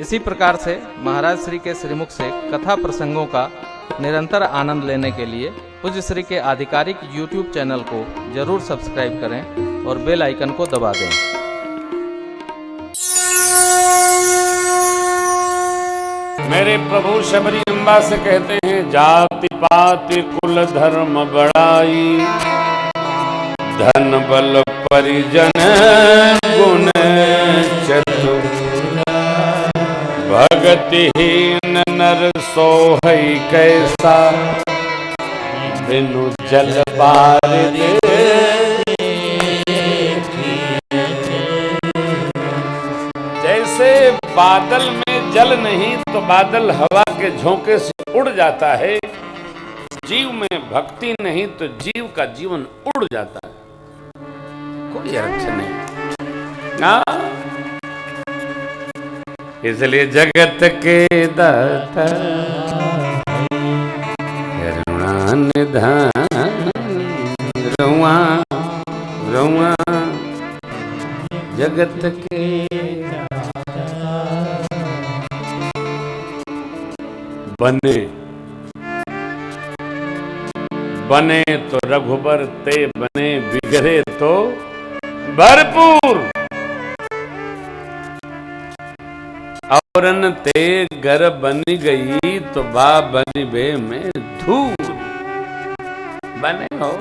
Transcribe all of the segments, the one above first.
इसी प्रकार से महाराज श्री के श्रीमुख से कथा प्रसंगों का निरंतर आनंद लेने के लिए पूज्य श्री के आधिकारिक YouTube चैनल को जरूर सब्सक्राइब करें और बेल आइकन को दबा दें। मेरे प्रभु शबरी अम्बा से कहते हैं, जाति पाति कुल धर्म बड़ाई, धन बल परिजन गुण चतुर, भगतिहीन नर सोहई कैसा, बिनु जल बारिद। जैसे बादल में जल नहीं तो बादल हवा के झोंके से उड़ जाता है, जीव में भक्ति नहीं तो जीव का जीवन उड़ जाता है, कोई अर्थ नहीं ना। इसलिए जगत के दाता करुणा निधान, रुआ रुआ जगत के बने बने तो रघुबर ते बने, बिगड़े तो भरपूर। औरन ते घर बनी गई तो बा बनी बे में धूल। बने हो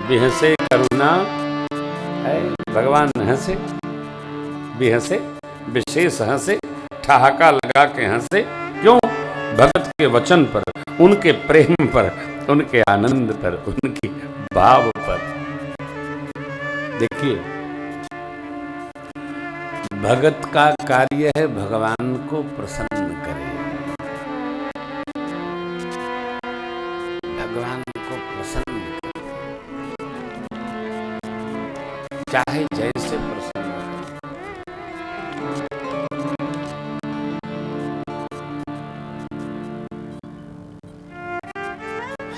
बिहसे करुणा है, भगवान हंसे, बिहसे विशेष हंसे, ठहाका लगा के हंसे। क्यों? भगत के वचन पर, उनके प्रेम पर, उनके आनंद पर, उनकी भाव पर। देखिए, भगत का कार्य है भगवान को प्रसन्न करे, भगवान को प्रसन्न करे, चाहे जैसे प्रसन्न करे।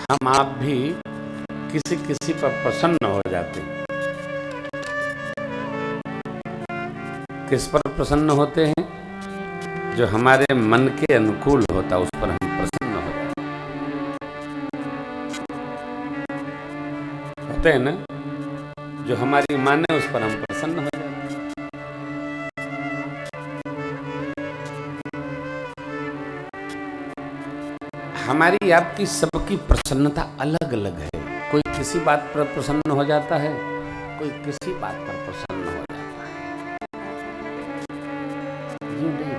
हम आप भी किसी किसी पर प्रसन्न हो जाते हैं। किस पर प्रसन्न होते हैं? जो हमारे मन के अनुकूल होता, उस पर हम प्रसन्न हो जाते होते हैं ना। जो हमारी माने उस पर हम प्रसन्न हो जाते हैं। हमारी आपकी सबकी प्रसन्नता अलग अलग है। कोई किसी बात पर प्रसन्न हो जाता है, कोई किसी बात पर प्रसन्न हो जाता है। यूं नहीं।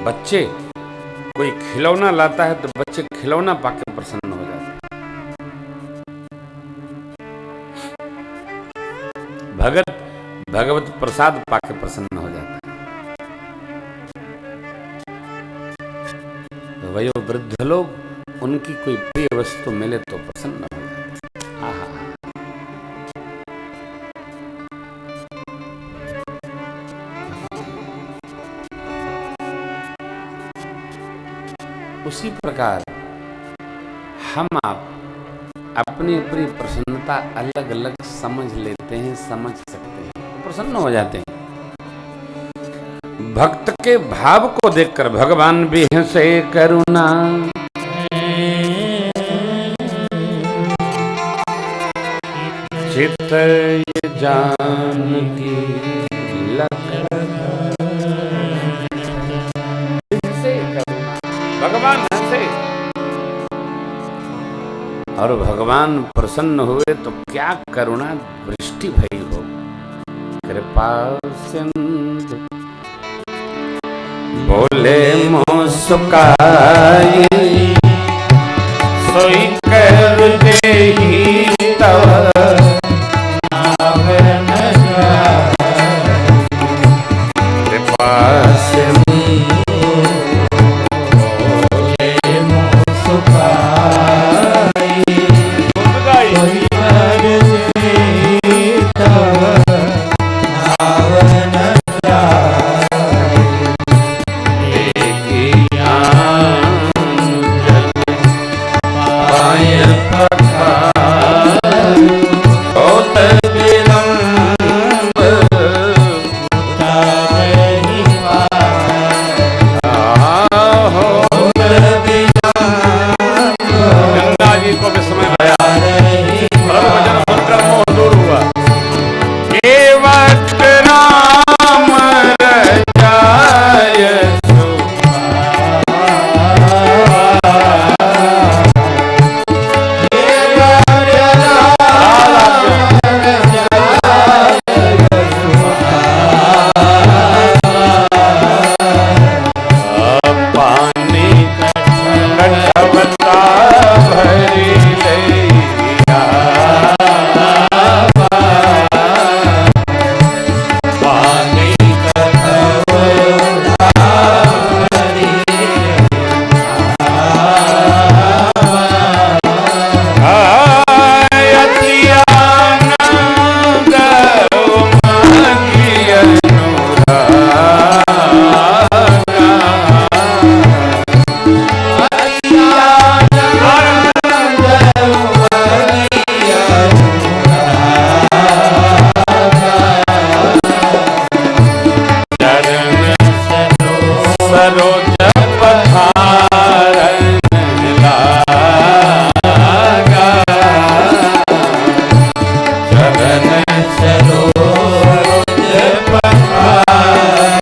बच्चे, कोई खिलौना लाता है तो बच्चे खिलौना पाकर प्रसन्न हो जाते हैं। भगत भगवत प्रसाद पाकर प्रसन्न हो जाता है। वयो वृद्ध लोग, उनकी कोई प्रिय वस्तु मिले तो प्रसन्न हो जाते हैं। आहा। उसी प्रकार हम आप अपनी अपनी प्रसन्नता अलग अलग समझ लेते हैं, समझ सकते हैं, तो प्रसन्न हो जाते हैं। भक्त के भाव को देखकर भगवान भी हंसे करुणा, चित्त जानकी भगवान हंसे। और भगवान प्रसन्न हुए तो क्या करुणा वृष्टि भई हो। कृपा सिंधु बोले मुस्काई, सोई कर देहि तव कृपा सिंधु बोले मुस्काई। सरोज पधारन लागा, चरण सरोज पधारन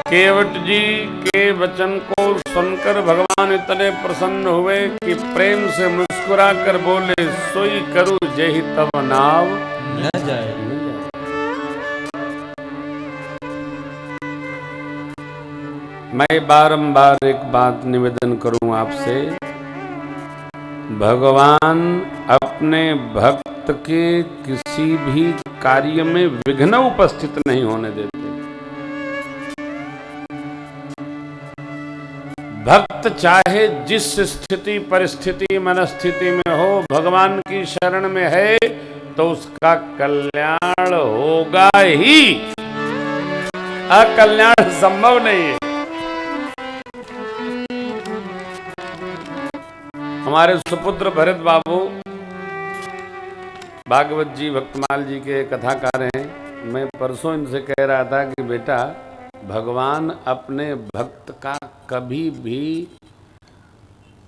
केवट जी के वचन को सुनकर भगवान इतने प्रसन्न हुए कि प्रेम से मुस्कुरा कर बोले, सोई करूं जेहि तब नाव न जाए। मैं बारंबार एक बात निवेदन करूं आपसे, भगवान अपने भक्त के किसी भी कार्य में विघ्न उपस्थित नहीं होने देते। भक्त चाहे जिस स्थिति परिस्थिति मनस्थिति में हो, भगवान की शरण में है तो उसका कल्याण होगा ही, अकल्याण संभव नहीं है। हमारे सुपुत्र भरत बाबू भागवत जी भक्तमाल जी के कथाकार हैं। मैं परसों इनसे कह रहा था कि बेटा, भगवान अपने भक्त का कभी भी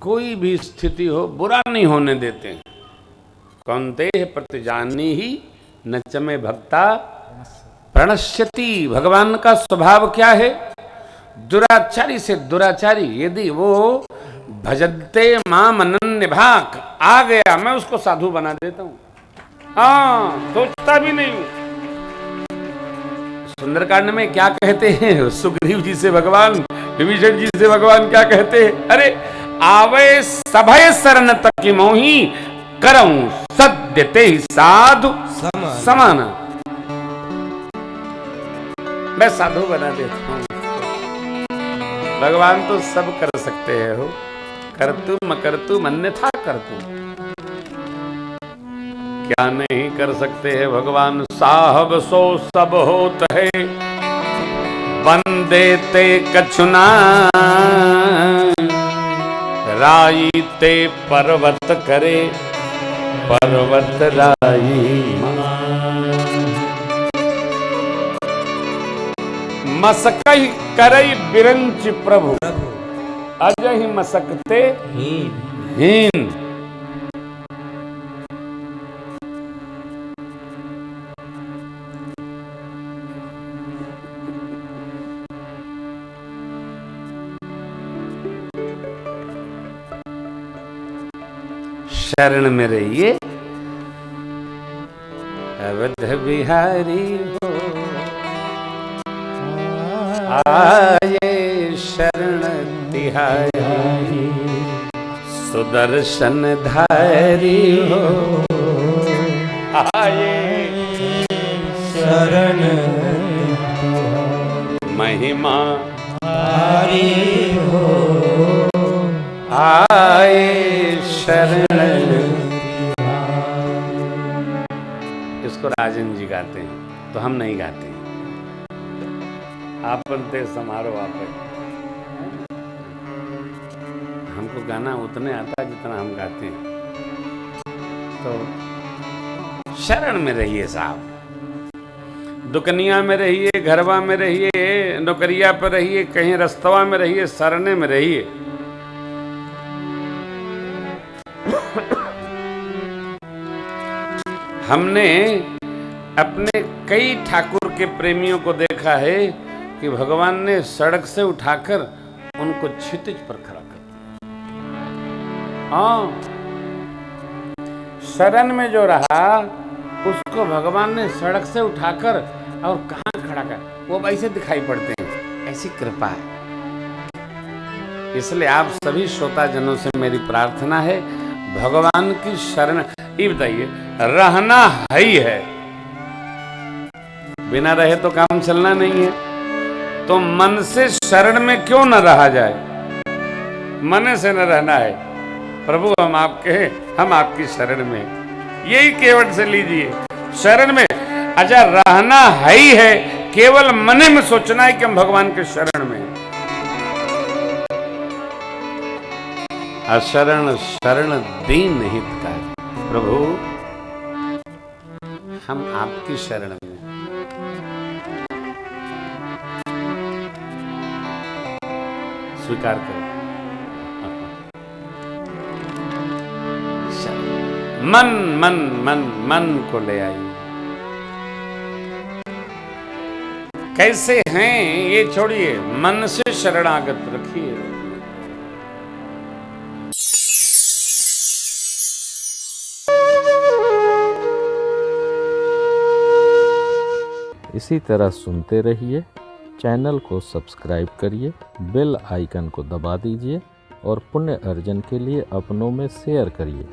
कोई भी स्थिति हो बुरा नहीं होने देते हैं। कौन्ते प्रतिजानी ही नचमे भक्ता प्रणश्यति। भगवान का स्वभाव क्या है? दुराचारी से दुराचारी यदि वो भजते माम अनन्य भाग आ गया, मैं उसको साधु बना देता हूं। हाँ, सोचता भी नहीं हूं। सुंदरकांड में क्या कहते हैं सुग्रीव जी से भगवान, विभीषण जी से भगवान क्या कहते हैं? अरे आवे सभय शरण तक की मोही, करऊं सद्य ते साधु समान। मैं साधु बना देता हूं। भगवान तो सब कर सकते हैं हो, करतु मकरतु अन्यथा करतु। क्या नहीं कर सकते हैं भगवान? साहब सो सब होत है, बंदे ते कछुना, राई ते पर्वत करे, पर्वत राई मसकई करई बिरंच प्रभु, अजहि मसकते हीन। शरण में रहिए अवध बिहारी हो, आए शरण तिहारी, सुदर्शन धारी हो, आए शरण महिमा धारी हो, आए शरण। इसको राजन जी गाते हैं, तो हम नहीं गाते। आप बनते समारोह आप, हमको गाना उतने आता जितना हम गाते हैं। तो शरण में रहिए साहब, दुकनिया में रहिए, घरवा में रहिए, नौकरिया पर रहिए, कहीं रस्तवा में रहिए, सरने में रहिए। हमने अपने कई ठाकुर के प्रेमियों को देखा है कि भगवान ने सड़क से उठाकर हमको क्षितिज पर खड़ा कर दिया। हाँ, शरण में जो रहा उसको भगवान ने सड़क से उठाकर और कहां खड़ा कर, वो ऐसे दिखाई पड़ते हैं, ऐसी कृपा है। इसलिए आप सभी श्रोता जनों से मेरी प्रार्थना है, भगवान की शरण। ये बताइए, रहना ही है, बिना रहे तो काम चलना नहीं है, तो मन से शरण में क्यों न रहा जाए? मन से न रहना है, प्रभु हम आपके हैं, हम आपकी शरण में, यही केवट से लीजिए शरण में। अच्छा, रहना ही है, केवल मन में सोचना है कि हम भगवान के शरण में। अशरण शरण दीन हितकारी, प्रभु हम आपकी शरण में, स्वीकार करो। मन मन मन मन को ले आइए। कैसे हैं ये छोड़िए, मन से शरणागत रखिए। इसी तरह सुनते रहिए, चैनल को सब्सक्राइब करिए, बेल आइकन को दबा दीजिए और पुण्य अर्जन के लिए अपनों में शेयर करिए।